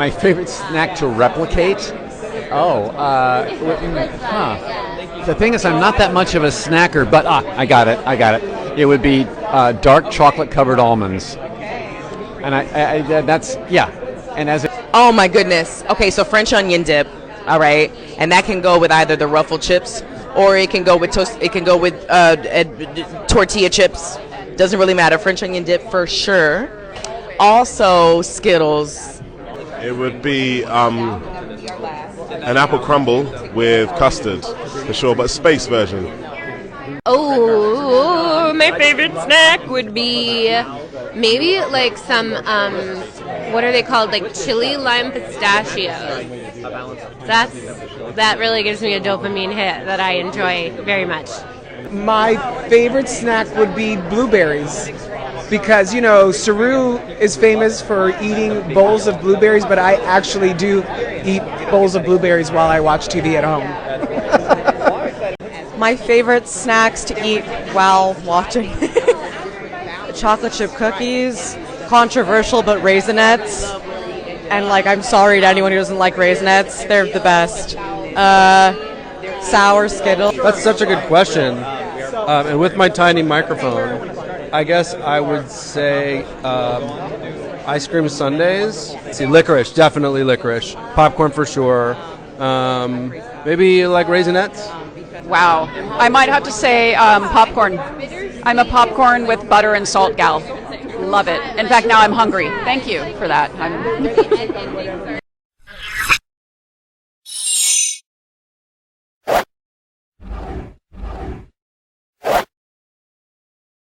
My favorite snack to replicate? The thing is, I'm not that much of a snacker, but I got it. It would be dark chocolate-covered almonds. And And as Oh my goodness. Okay, so French onion dip, all right, and that can go with either the ruffled chips or it can go with toast. It can go with tortilla chips. Doesn't really matter. French onion dip for sure. Also Skittles. It would be an apple crumble with custard for sure, but space version. Oh, my favorite snack would be maybe like some, what are they called? Like chili lime pistachios. That really gives me a dopamine hit that I enjoy very much. My favorite snack would be blueberries because, Saru is famous for eating bowls of blueberries, but I actually do eat bowls of blueberries while I watch TV at home. My favorite snacks to eat while watching chocolate chip cookies, controversial but Raisinets, and I'm sorry to anyone who doesn't like Raisinets, they're the best. Sour Skittles. That's such a good question. And with my tiny microphone, I guess I would say ice cream sundaes. See, licorice, definitely licorice. Popcorn for sure. Maybe like Raisinets. Wow. I might have to say popcorn. I'm a popcorn with butter and salt gal. Love it. In fact, now I'm hungry. Thank you for that.